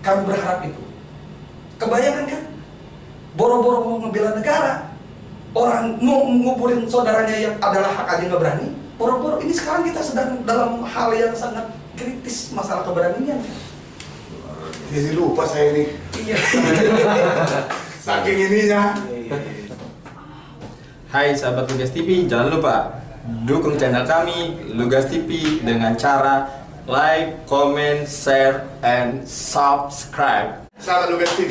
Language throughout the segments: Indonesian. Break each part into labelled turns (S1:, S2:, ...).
S1: kami berharap itu. Kebayangkan kan? Boro-boro mau ngebela negara, orang mau ngumpulin saudaranya yang adalah hak aja nggak berani. Boro-boro ini sekarang kita sedang dalam hal yang sangat kritis masalah keberanian.
S2: Jadi lupa saya ini.
S1: Iya.
S2: Saking ininya.
S3: Hai sahabat Lugas TV, jangan lupa dukung channel kami Lugas TV dengan cara like, comment, share, and subscribe.
S2: Sahabat Lugas TV.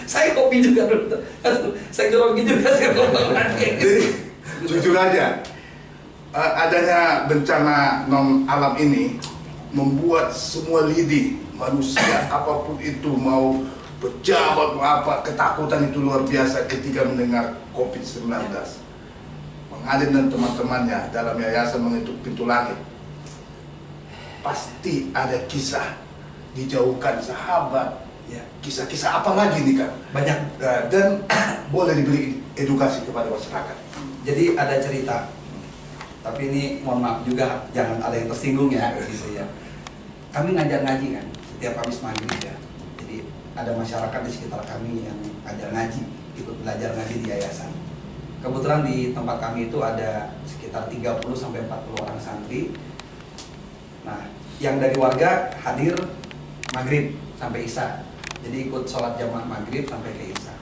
S1: Saya kopi juga dulu. Saya grogi juga.
S2: Jadi jujur aja, adanya bencana non alam ini membuat semua lidi manusia apapun itu, mau pejabat mau apa, ketakutan itu luar biasa ketika mendengar COVID-19. Mengalir dan teman-temannya dalam yayasan mengetuk pintu langit, pasti ada kisah dijauhkan sahabat. Ya, kisah-kisah apa lagi nih kan?
S1: Banyak.
S2: Dan boleh diberi edukasi kepada masyarakat.
S1: Jadi ada cerita, tapi ini mohon maaf juga, jangan ada yang tersinggung ya, gitu ya. Kami ngajar ngaji kan, setiap Kamis maghrib ya. Jadi ada masyarakat di sekitar kami yang ngajar ngaji, ikut belajar ngaji di yayasan. Kebetulan di tempat kami itu ada sekitar 30-40 orang santri. Nah, yang dari warga hadir maghrib sampai isya. Jadi ikut sholat jamaah maghrib sampai ke isya.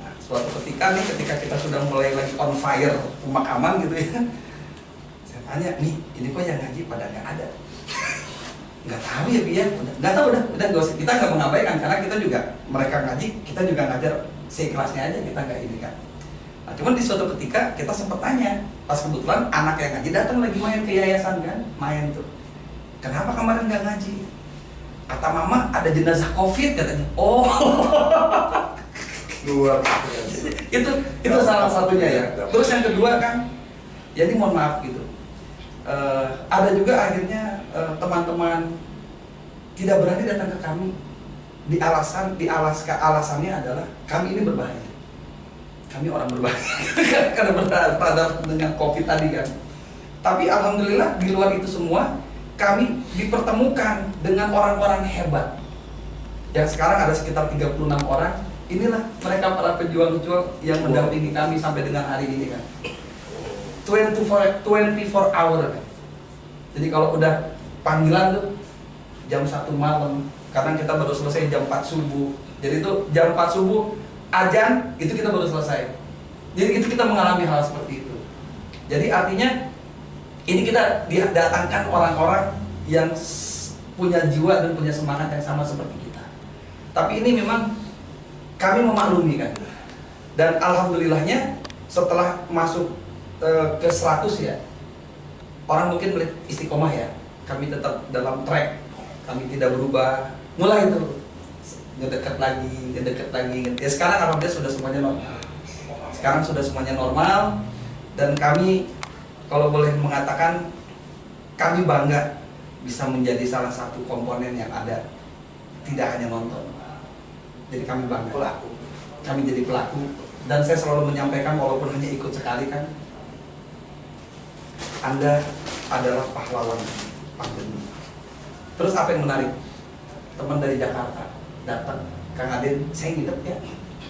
S1: Nah, suatu ketika nih, ketika kita sudah mulai lagi on fire pemakaman gitu ya, saya tanya, nih ini kok yang ngaji pada nggak ada? Nggak tahu ya Bi ya, nggak tahu udah nggak usah, kita nggak mengabaikan karena kita juga, mereka ngaji, kita juga ngajar seikhlasnya aja, kita nggak ini kan. Nah, cuman di suatu ketika kita sempat tanya, pas kebetulan anak yang ngaji datang lagi main ke yayasan kan, main tuh. Kenapa kemarin nggak ngaji? Kata mama ada jenazah COVID katanya. Oh,
S2: Luar biasa.
S1: itu salah satunya ya. Terus yang kedua kan, jadi mohon maaf gitu. Ada juga akhirnya teman-teman tidak berani datang ke kami alasannya adalah kami ini berbahaya. Kami orang berbahaya karena berhadapan dengan COVID tadi kan. Tapi alhamdulillah di luar itu semua kami dipertemukan dengan orang-orang hebat. Yang sekarang ada sekitar 36 orang. Inilah mereka para pejuang-pejuang yang mendampingi kami sampai dengan hari ini kan. 24 hour kan. Jadi kalau udah panggilan tuh jam 1 malam, kadang kita baru selesai jam 4 subuh. Jadi itu jam 4 subuh azan itu kita baru selesai. Jadi itu kita mengalami hal seperti itu. Jadi artinya ini kita datangkan orang-orang yang punya jiwa dan punya semangat yang sama seperti kita. Tapi ini memang kami memaklumi kan. Dan alhamdulillahnya setelah masuk ke 100 ya, orang mungkin melihat istiqomah ya. Kami tetap dalam track, kami tidak berubah. Mulai itu ngedekat lagi. Ya sekarang alhamdulillah sudah semuanya normal. Sekarang sudah semuanya normal dan kami, kalau boleh mengatakan, kami bangga bisa menjadi salah satu komponen yang ada, tidak hanya nonton. Jadi kami bangga. Pelaku. Kami jadi pelaku. Dan saya selalu menyampaikan walaupun hanya ikut sekali kan, Anda adalah pahlawan pandemi. Terus apa yang menarik? Teman dari Jakarta datang, Kang Aden, saya nginep ya,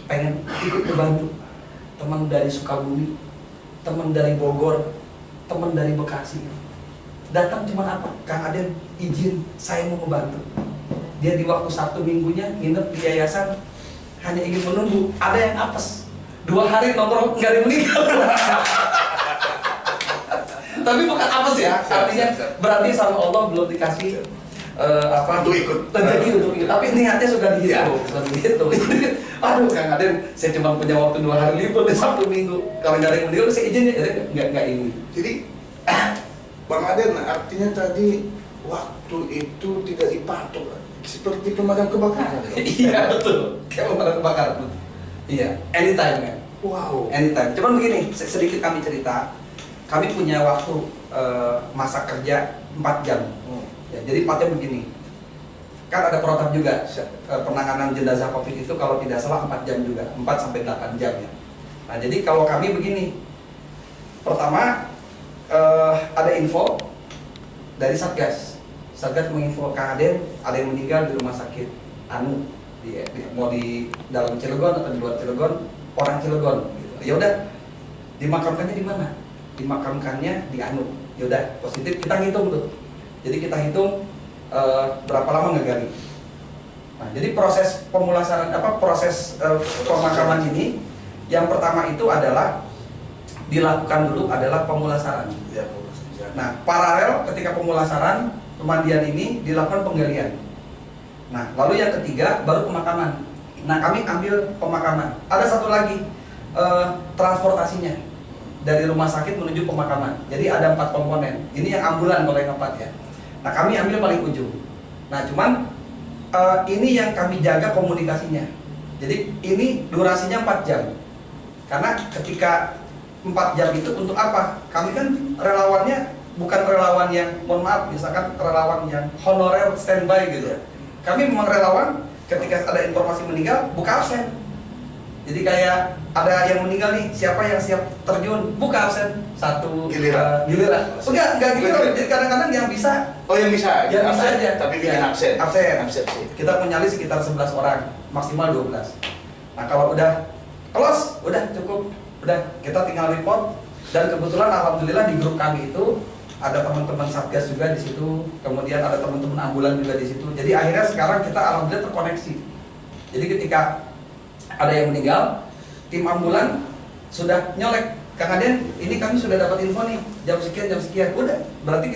S1: pengen ikut membantu. Teman dari Sukabumi, teman dari Bogor, teman dari Bekasi datang cuma apa? Kang Aden izin saya mau membantu. Dia di waktu Sabtu minggunya nginep di yayasan hanya ingin menunggu. Ada yang apes 2 hari nongkrong nggak ada yang meninggal. Tapi bukan apes ya, artinya berarti sama Allah belum dikasih
S2: untuk ikut
S1: rezeki untuk ikut. Tapi niatnya sudah dihitung, Aduh Kang Aden, saya cuma punya waktu 2 hari libur di Sabtu Minggu. Kalau nggak ada yang meninggal, saya izin ya, nggak ini.
S2: Jadi Bang Aden, artinya tadi waktu itu tidak dipatok seperti pemadam kebakaran.
S1: Iya betul, kayak pemadam kebakaran. Iya, anytime kan.
S2: Wow.
S1: Anytime. Cuman begini, sedikit kami cerita. Kami punya waktu masa kerja 4 jam. Ya, jadi 4 jam begini. Kan ada protap juga penanganan jenazah COVID itu kalau tidak salah 4 jam juga, 4 sampai 8 jam ya. Nah, jadi kalau kami begini. Pertama ada info dari Satgas Satgas menginfo Kang Aden ada yang meninggal di rumah sakit Anu, mau di dalam Cilegon atau di luar Cilegon, orang Cilegon. Gitu. Ya udah, dimakamkannya di mana? Dimakamkannya di Anu. Ya udah, positif kita hitung tuh. Jadi kita hitung berapa lama ngegali. Nah, jadi proses pemulasaran proses pemakaman ini yang pertama itu adalah dilakukan dulu adalah pemulasaran.
S2: Ya,
S1: Nah, paralel ketika pemulasaran, pemandian ini dilakukan penggalian. Nah, lalu yang ketiga baru pemakaman. Nah, kami ambil pemakaman. Ada satu lagi transportasinya dari rumah sakit menuju pemakaman. Jadi ada 4 komponen. Ini yang ambulan kalau yang 4 ya. Nah, kami ambil paling ujung. Nah, cuman ini yang kami jaga komunikasinya. Jadi ini durasinya 4 jam. Karena ketika 4 jam itu untuk apa? Kami kan relawannya bukan relawan yang, mohon maaf, misalkan relawan yang honorer standby gitu ya. Kami memang relawan ketika ada informasi meninggal, buka absen. Jadi kayak ada yang meninggal nih, siapa yang siap terjun, buka absen. Satu
S2: Giliran.
S1: giliran. Enggak giliran. Jadi kadang-kadang yang bisa,
S2: Oh yang bisa?
S1: yang bisa
S2: absen,
S1: aja.
S2: tapi bikin
S1: Ya,
S2: absen.
S1: Absen.
S2: Absen sih.
S1: Kita punya list sekitar 11 orang, maksimal 12. Nah, kalau udah close, udah cukup. Udah, kita tinggal report. Dan kebetulan alhamdulillah di grup kami itu ada teman-teman Satgas juga di situ, kemudian ada teman-teman ambulan juga di situ. Jadi akhirnya sekarang kita alhamdulillah terkoneksi. Jadi ketika ada yang meninggal, tim ambulan sudah nyolek, Kang Aden, ini kami sudah dapat info nih, jam sekian. Udah, berarti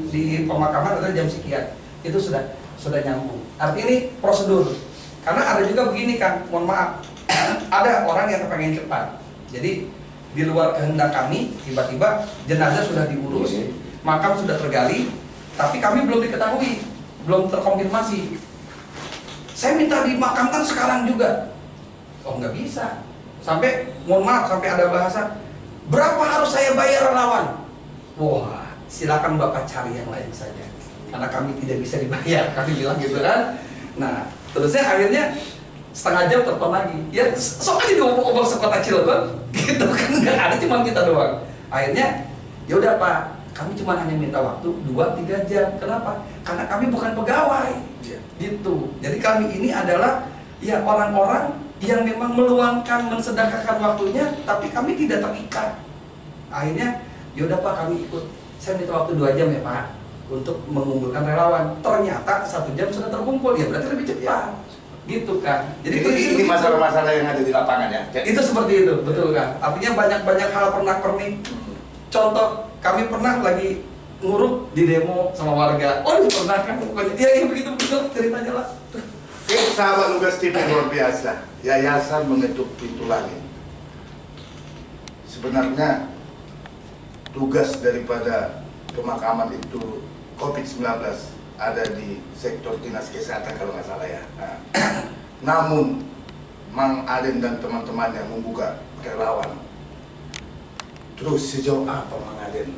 S1: di pemakaman adalah jam sekian. Itu sudah nyambung. Artinya ini prosedur. Karena ada juga begini Kang, mohon maaf, ada orang yang pengen cepat. Jadi di luar kehendak kami, tiba-tiba jenazah sudah diurus, makam sudah tergali, tapi kami belum diketahui, belum terkonfirmasi. Saya minta dimakamkan sekarang juga. Oh, nggak bisa. Sampai, mohon maaf, sampai ada bahasa, berapa harus saya bayar relawan? Wah, silakan Bapak cari yang lain saja. Karena kami tidak bisa dibayar, kami bilang gitu kan. Nah, terusnya akhirnya setengah jam telepon lagi, ya sok aja diobok-obok sekota Cilegon gitu kan, nggak ada, cuma kita doang. Akhirnya ya udah Pak, kami cuma hanya minta waktu 2-3 jam. Kenapa? Karena kami bukan pegawai gitu. Jadi kami ini adalah ya orang-orang yang memang meluangkan, mensedekahkan waktunya, tapi kami tidak terikat. Akhirnya ya udah Pak, kami ikut. Saya minta waktu 2 jam ya Pak untuk mengumpulkan relawan. Ternyata 1 jam sudah terkumpul, ya berarti lebih cepat. Gitu kan. Jadi
S2: ini masalah-masalah yang ada di lapangan ya.
S1: Itu seperti itu, betul kan. Artinya banyak hal pernak-pernik. Contoh, kami pernah lagi nguruk di demo sama warga. Oh, pernah kan pokoknya. Ya begitu ceritanya lah.
S2: Oke, sahabat Lugas TV luar biasa. Yayasan Mengetuk Pintu Langit. Sebenarnya tugas daripada pemakaman itu COVID-19 ada di sektor dinas kesehatan kalau nggak salah ya. Nah, namun Mang Aden dan teman-temannya membuka relawan. Terus sejauh apa Mang Aden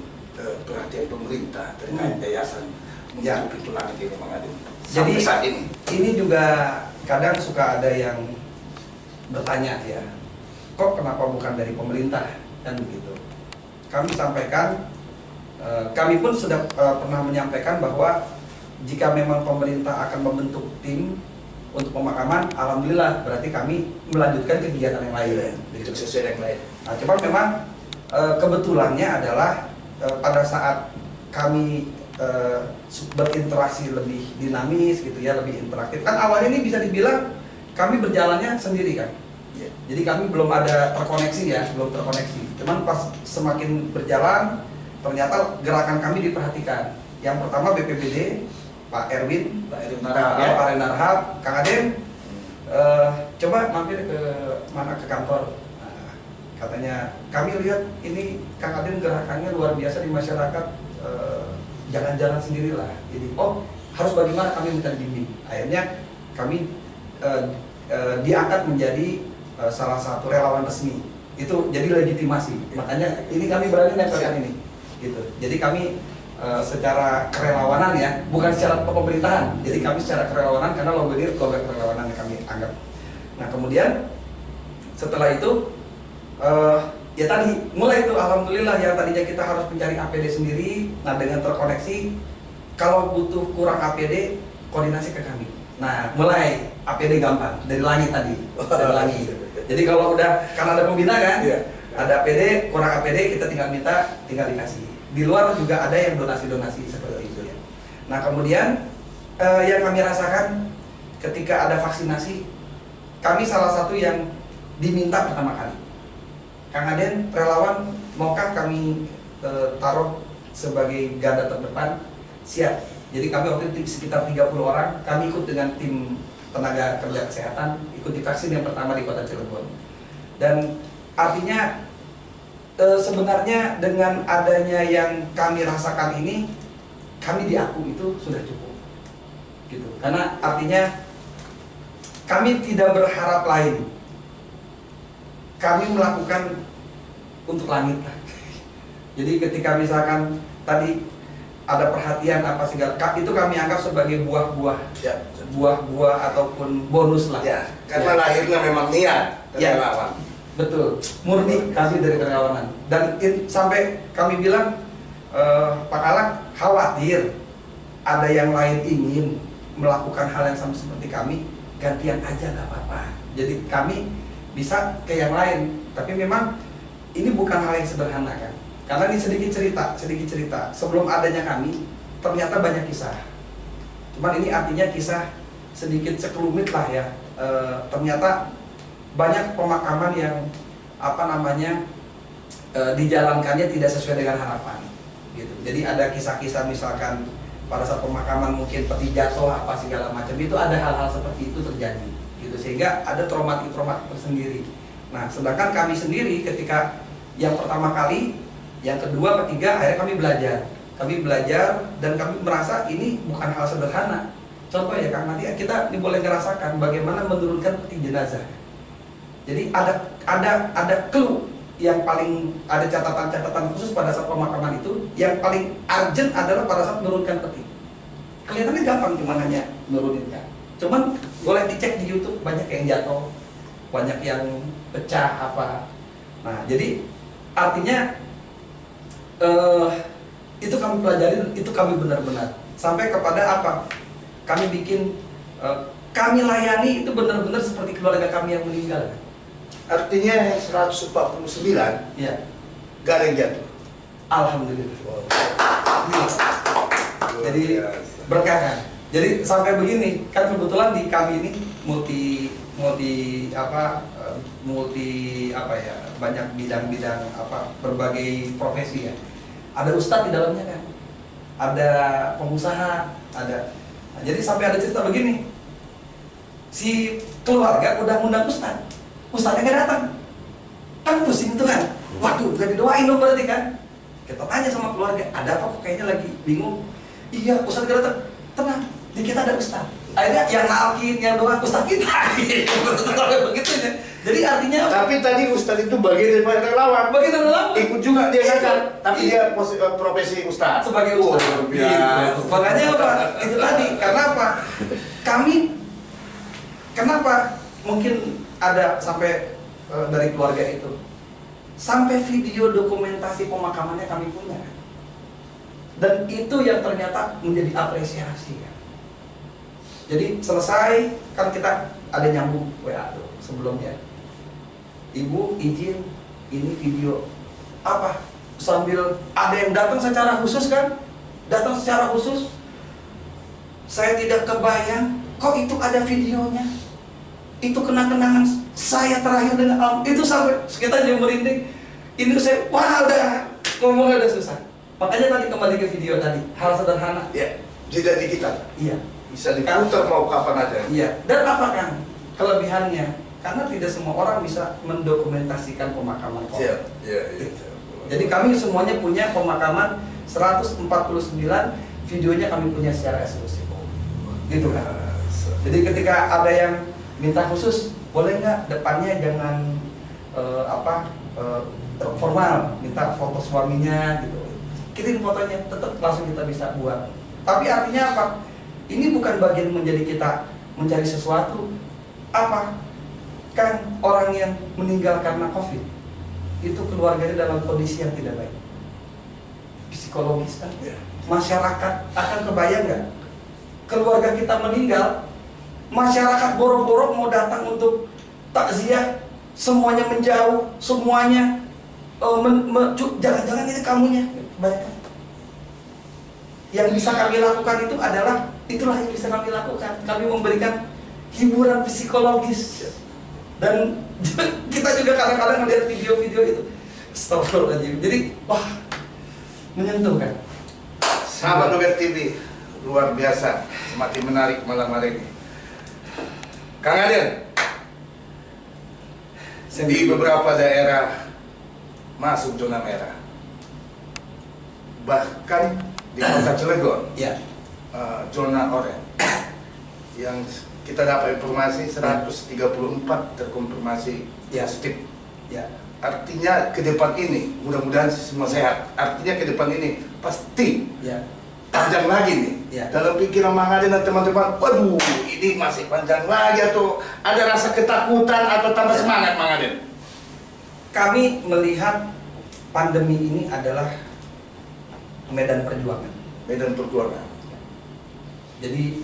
S2: perhatian pemerintah terkait yayasan Mengetuk Pintu Langit ini Mang Aden?
S1: Jadi
S2: sampai saat ini
S1: juga kadang suka ada yang bertanya ya, kok kenapa bukan dari pemerintah kan begitu. Kami sampaikan, kami pun sudah pernah menyampaikan bahwa jika memang pemerintah akan membentuk tim untuk pemakaman, alhamdulillah berarti kami melanjutkan kegiatan yang lain.
S2: Itu sesuai yang lain.
S1: Nah, cuma memang kebetulannya adalah pada saat kami berinteraksi lebih dinamis gitu ya, lebih interaktif. Kan awalnya ini bisa dibilang kami berjalannya sendiri kan. Jadi kami belum ada terkoneksi ya, belum terkoneksi. Cuman pas semakin berjalan, ternyata gerakan kami diperhatikan. Yang pertama BPBD, Pak Erwin Narhab, Kang Aden, coba mampir ke mana ke kantor. Nah, katanya kami lihat ini Kang Aden gerakannya luar biasa di masyarakat, jangan-jangan sendirilah. Jadi harus bagaimana, kami minta dibimbing. Akhirnya kami diangkat menjadi salah satu relawan resmi. Itu jadi legitimasi. Makanya ini kami berani nempelkan ini. Gitu. Jadi kami secara kerelawanan ya, bukan secara pemerintahan. Jadi kami secara kerelawanan karena logo ini logo kerelawanan yang kami anggap. Nah kemudian setelah itu ya tadi mulai itu alhamdulillah yang tadinya kita harus mencari APD sendiri, nah dengan terkoneksi kalau butuh kurang APD, koordinasi ke kami. Nah, mulai APD gampang dari langit tadi, dari langit. Jadi kalau udah karena ada pembina kan,
S2: Iya.
S1: ada APD, kurang APD kita tinggal minta, tinggal dikasih. Di luar juga ada yang donasi-donasi seperti itu ya. Nah kemudian yang kami rasakan ketika ada vaksinasi, kami salah satu yang diminta pertama kali. Kang Aden, relawan, maukah kami taruh sebagai garda terdepan? Siap. Jadi kami waktu itu sekitar 30 orang, kami ikut dengan tim tenaga kerja kesehatan, ikut divaksin yang pertama di kota Cilegon. Dan artinya sebenarnya dengan adanya yang kami rasakan ini, kami diaku itu sudah cukup. Gitu. Karena artinya kami tidak berharap lain. Kami melakukan untuk langit. Jadi ketika misalkan tadi ada perhatian apa segala, itu kami anggap sebagai buah-buah,
S2: Ya.
S1: buah-buah ataupun bonus lah.
S2: Ya, karena lahirnya memang niat dari
S1: Ya.
S2: relawan.
S1: Betul, murni kami dari kerelawanan. Dan sampai kami bilang, Pak Alak khawatir ada yang lain ingin melakukan hal yang sama seperti kami, gantian aja nggak apa-apa. Jadi kami bisa ke yang lain, tapi memang ini bukan hal yang sederhana kan. Karena ini sedikit cerita. Sebelum adanya kami, ternyata banyak kisah. Cuman ini artinya kisah sedikit sekelumit lah ya. Ternyata banyak pemakaman yang dijalankannya tidak sesuai dengan harapan. Gitu. Jadi ada kisah-kisah misalkan pada saat pemakaman mungkin peti jatuh apa segala macam, itu ada hal-hal seperti itu terjadi. Gitu. Sehingga ada traumatik tersendiri. Nah, sedangkan kami sendiri ketika yang pertama kali, yang kedua, ketiga, akhirnya kami belajar dan kami merasa ini bukan hal sederhana. Contoh ya Kang, nanti kita boleh ngerasakan bagaimana menurunkan peti jenazah. Jadi ada clue yang paling, ada catatan-catatan khusus pada saat pemakaman itu. Yang paling urgent adalah pada saat menurunkan peti. Kelihatannya gampang, cuma hanya nuruninnya. Cuman boleh dicek di YouTube, banyak yang jatuh, banyak yang pecah apa. Nah, jadi artinya itu kami pelajari, itu kami benar-benar sampai kepada apa? Kami bikin, kami layani itu benar-benar seperti keluarga kami yang meninggal.
S2: Artinya yang 149
S1: Ya,
S2: gak ada yang jatuh.
S1: alhamdulillah.
S2: Luar
S1: Jadi
S2: biasa.
S1: berkah kan. Jadi sampai begini kan, kebetulan di kami ini multi banyak bidang-bidang berbagai profesi ya. Ada ustadz di dalamnya kan, ada pengusaha, ada. Nah, jadi sampai ada cerita begini, si keluarga udah ngundang ustadznya nggak datang, kan pusing itu kan. Waduh, udah didoain dong berarti kan. Kita tanya sama keluarga, ada apa kok kayaknya lagi bingung. Iya, ustadz nggak datang. Tenang, di kita ada ustadz. Akhirnya yang nalkin, yang doa ustadz kita. Begitu ya. Jadi artinya apa?
S2: Tapi tadi Ustadz itu bagian daripada relawan.
S1: Bagian dari relawan.
S2: Ikut juga dia kan, tapi
S1: Iya.
S2: dia profesi Ustadz.
S1: Sebagai ustadz.
S2: Luar biasa.
S1: Gitu. Makanya apa? Itu tadi. Karena apa? Kenapa mungkin ada sampai dari keluarga itu, sampai video dokumentasi pemakamannya kami punya. Dan itu yang ternyata menjadi apresiasi ya. Jadi selesai, kan kita ada nyambung WA tuh sebelumnya. Ibu izin, ini video apa? Sambil ada yang datang secara khusus kan? Datang secara khusus. Saya tidak kebayang, kok itu ada videonya. Itu kenang-kenangan saya terakhir dengan Om. Itu sampai kita jadi merinding. Ini saya, wah udah ngomongnya udah susah. Makanya tadi kembali ke video tadi, hal sederhana.
S2: Ya, tidak digital.
S1: Iya.
S2: Bisa diputar mau kapan aja.
S1: Iya. Dan apa kan kelebihannya? Karena tidak semua orang bisa mendokumentasikan pemakaman COVID.
S2: Iya, iya, iya.
S1: Jadi kami semuanya punya pemakaman 149, videonya kami punya secara eksklusif. Gitu kan. Jadi ketika ada yang minta khusus, boleh nggak depannya jangan formal, minta foto suaminya gitu. Kirim fotonya, tetap langsung kita bisa buat. Tapi artinya apa? Ini bukan bagian menjadi kita mencari sesuatu. Apa? Kan orang yang meninggal karena COVID itu keluarganya dalam kondisi yang tidak baik, psikologis kan,
S2: Ya.
S1: masyarakat akan kebayang nggak? Keluarga kita meninggal, masyarakat boro-boro mau datang untuk takziah, semuanya menjauh, semuanya jangan-jangan ini kamunya. Bayangkan. Yang bisa kami lakukan itu adalah, itulah yang bisa kami lakukan. Kami memberikan hiburan psikologis. Dan kita juga kadang-kadang melihat video-video itu, astagfirullahaladzim. Jadi, wah, menyentuh kan.
S2: Sahabat Lugas TV, luar biasa, semakin menarik malam hari ini. Kang Aden, di beberapa daerah masuk zona merah, bahkan di kota Cilegon,
S1: Ya,
S2: zona oranye. Yang kita dapat informasi 134 terkonfirmasi positif.
S1: ya.
S2: Artinya ke depan ini, mudah-mudahan semua sehat. Artinya ke depan ini pasti
S1: Ya.
S2: panjang lagi nih.
S1: Ya.
S2: Dalam pikiran Mang Aden dan teman-teman, waduh, ini masih panjang lagi, atau ada rasa ketakutan atau tambah semangat Mang Aden?
S1: Kami melihat pandemi ini adalah medan perjuangan.
S2: Medan perjuangan.
S1: Jadi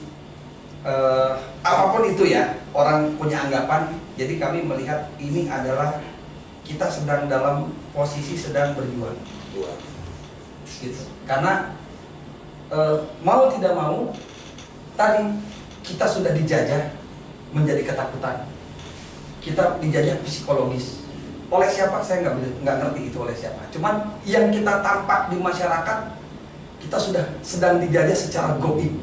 S1: apapun itu ya, orang punya anggapan. Jadi kami melihat ini adalah kita sedang dalam posisi sedang berjuang. Gitu. Karena mau tidak mau, tadi kita sudah dijajah menjadi ketakutan. Kita dijajah psikologis. Oleh siapa saya nggak ngerti itu oleh siapa. Cuman yang kita tampak di masyarakat, kita sudah sedang dijajah secara goib.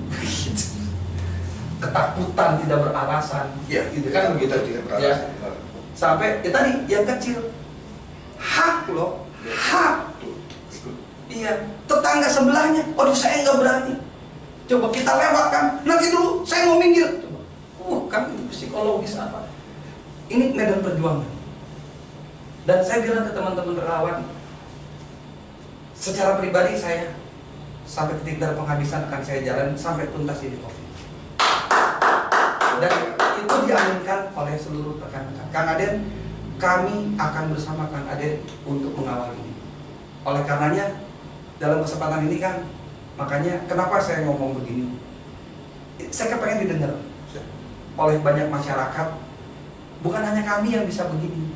S1: Ketakutan tidak beralasan.
S2: Ya,
S1: gitu
S2: kan
S1: kan.
S2: begitu tidak beralasan.
S1: Ya. Sampai ya tadi yang kecil, hak loh, hak. Iya, tetangga sebelahnya, waduh saya nggak berani. Coba kita lewatkan, nanti dulu saya mau minggir. Kan itu psikologis apa? Ini medan perjuangan. Dan saya bilang ke teman-teman relawan, secara pribadi saya sampai titik darah penghabisan akan saya jalan sampai tuntas ini COVID. Dan itu diaminkan oleh seluruh rekan-rekan. Kang Aden, kami akan bersama Kang Aden untuk mengawal ini. Oleh karenanya, dalam kesempatan ini kan, makanya kenapa saya ngomong begini, saya kepengen didengar oleh banyak masyarakat. Bukan hanya kami yang bisa begini,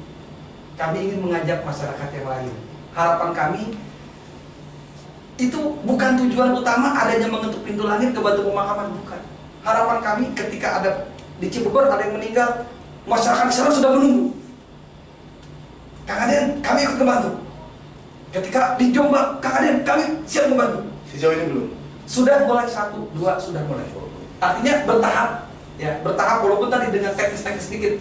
S1: kami ingin mengajak masyarakat yang lain. Harapan kami itu bukan tujuan utama adanya mengetuk pintu langit ke batu pemakaman, bukan. Harapan kami ketika ada di Cibubur ada yang meninggal, masyarakat di sana sudah menunggu. Kang Aden, kami ikut membantu. Ketika di Jombang, Kang Aden, kami siap membantu.
S2: Sejauh ini belum?
S1: Sudah mulai 1, 2, sudah mulai. Artinya bertahap, ya bertahap. Walaupun tadi dengan teknis-teknis sedikit,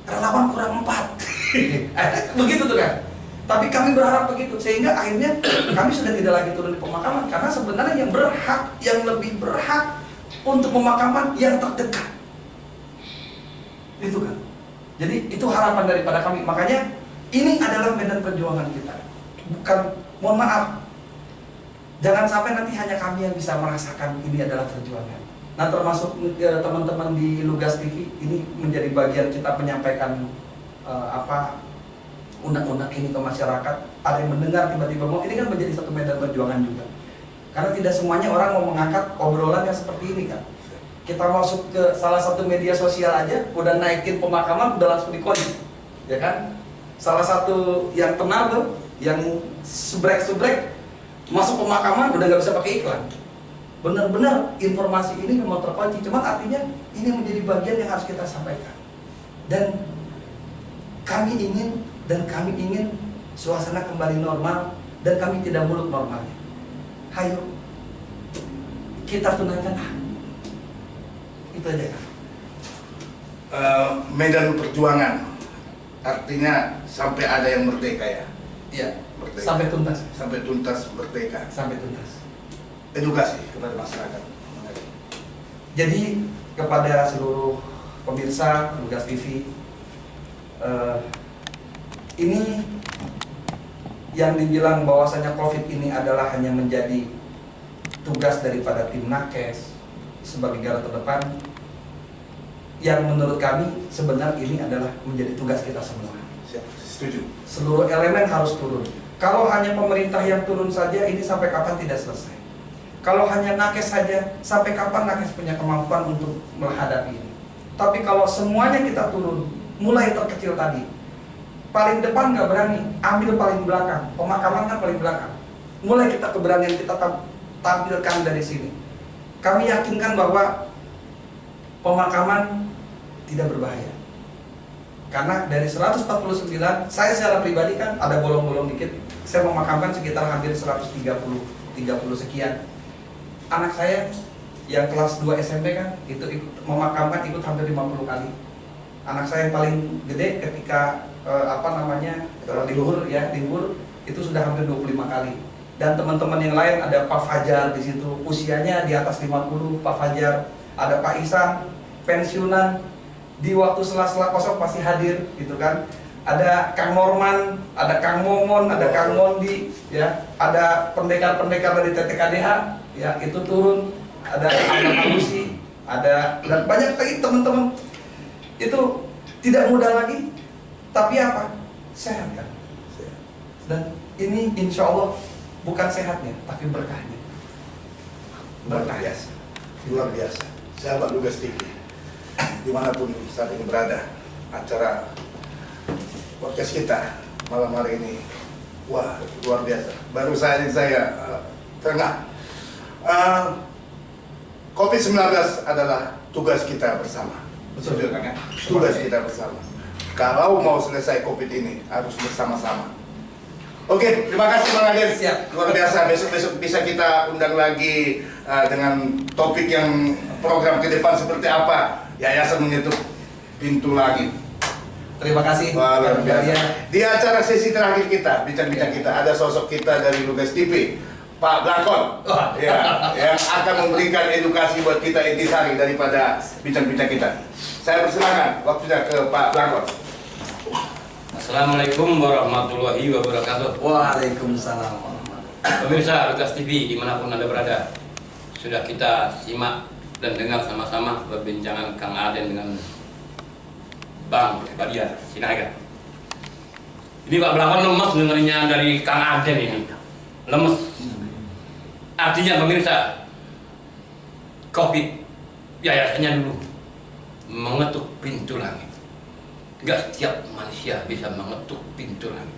S1: relawan kurang 4. Begitu tuh kan. Tapi kami berharap begitu, sehingga akhirnya kami sudah tidak lagi turun di pemakaman. Karena sebenarnya yang berhak, yang lebih berhak untuk pemakaman yang terdekat. Itu kan. Jadi itu harapan daripada kami. Makanya ini adalah medan perjuangan kita. Bukan, mohon maaf, jangan sampai nanti hanya kami yang bisa merasakan ini adalah perjuangan. Nah, termasuk teman-teman di Lugas TV, ini menjadi bagian kita menyampaikan undang-undang ini ke masyarakat. Ada yang mendengar tiba-tiba mau, ini kan menjadi satu medan perjuangan juga. Karena tidak semuanya orang mau mengangkat obrolan yang seperti ini kan. Kita masuk ke salah satu media sosial aja, udah naikin pemakaman, udah langsung dikoding, ya kan? Salah satu yang tenang tuh, yang subrek masuk pemakaman udah nggak bisa pakai iklan. Benar-benar informasi ini memang terkunci. Cuma artinya ini menjadi bagian yang harus kita sampaikan. Dan kami ingin suasana kembali normal, dan kami tidak muluk normalnya. Hayo kita tunaikan hak. Itu aja kan.
S2: Medan perjuangan artinya sampai ada yang merdeka ya.
S1: Iya.
S2: Merdeka.
S1: Sampai tuntas.
S2: Sampai tuntas merdeka.
S1: Sampai tuntas.
S2: Edukasi kepada masyarakat.
S1: Jadi kepada seluruh pemirsa Lugas TV, ini yang dibilang bahwasanya COVID ini adalah hanya menjadi tugas daripada tim Nakes sebagai garda terdepan, yang menurut kami sebenarnya ini adalah menjadi tugas kita semua.
S2: Setuju.
S1: Seluruh elemen harus turun. Kalau hanya pemerintah yang turun saja, ini sampai kapan tidak selesai. Kalau hanya nakes saja, sampai kapan nakes punya kemampuan untuk menghadapi ini? Tapi kalau semuanya kita turun, mulai terkecil tadi, paling depan nggak berani, ambil paling belakang, pemakaman kan paling belakang. Mulai kita keberanian kita tampilkan dari sini. Kami yakinkan bahwa pemakaman tidak berbahaya. Karena dari 149, saya secara pribadi kan ada bolong-bolong dikit. Saya memakamkan sekitar hampir 130 sekian. Anak saya yang kelas 2 SMP kan itu memakamkan ikut hampir 50 kali. Anak saya yang paling gede ketika libur itu sudah hampir 25 kali. Dan teman-teman yang lain ada Pak Fajar di situ, usianya di atas 50, Pak Fajar, ada Pak Isan, pensiunan, di waktu sela-sela kosong pasti hadir gitu kan. Ada Kang Norman, ada Kang Momon, ada Kang Mondi, ya, ada pendekar-pendekar dari TTKDH, ya, itu turun, ada Ahmad Abusi, ada dan banyak lagi teman-teman. Itu tidak mudah lagi, tapi apa? Sehat kan? Dan ini insya Allah bukan sehatnya, tapi berkahnya.
S2: Luar biasa, luar biasa. Sahabat Lugas TV, dimanapun saat ini berada, acara podcast kita malam hari ini, wah luar biasa. Baru saja saya tengah. COVID-19 adalah tugas kita bersama.
S1: Betul kan?
S2: Tugas kita bersama. Kalau mau selesai COVID ini harus bersama-sama. Oke, terima kasih Bang Adin.
S1: Siap.
S2: Luar biasa. Besok-besok bisa kita undang lagi dengan topik yang program ke depan seperti apa. Yayasan Menyetuk Pintu Langit.
S1: Terima kasih.
S2: Wah, luar biasa. Di acara sesi terakhir kita, bincang-bincang kita, ada sosok kita dari Lugas TV, Pak Blakon, ya, yang akan memberikan edukasi buat kita intisari daripada bincang-bincang kita. Saya persilakan waktunya ke Pak Blakon.
S4: Assalamualaikum warahmatullahi wabarakatuh.
S1: Waalaikumsalam.
S4: Pemirsa Lugas TV dimanapun Anda berada, sudah kita simak dan dengar sama-sama perbincangan Kang Aden dengan Bang Badia Sinaga. Ini Pak Blakon lemes dengarnya dari Kang Aden ini. Lemes. Artinya pemirsa, COVID yayasannya dulu mengetuk pintu langit. Enggak setiap manusia bisa mengetuk pintu langit.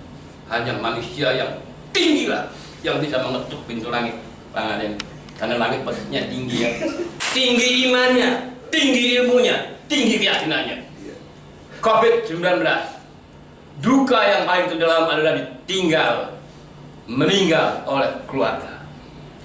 S4: Hanya manusia yang tinggi lah yang bisa mengetuk pintu langit, Bang Aden. Karena langit posisinya tinggi ya. Tinggi imannya, tinggi ilmunya, tinggi keyakinannya. COVID-19, duka yang paling terdalam adalah ditinggal, meninggal oleh keluarga.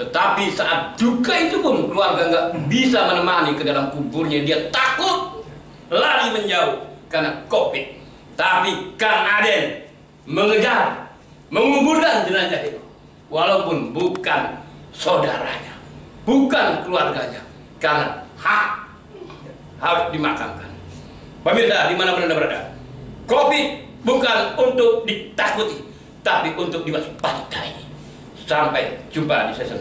S4: Tetapi saat duka itu pun keluarga nggak bisa menemani ke dalam kuburnya, dia takut, lari menjauh karena COVID. Tapi Kang Aden mengejar, menguburkan jenazah itu, walaupun bukan saudaranya, bukan keluarganya, karena hak harus dimakamkan. Pemirsa dimanapun Anda berada, COVID bukan untuk ditakuti, tapi untuk diwaspadai. Sampai jumpa di season.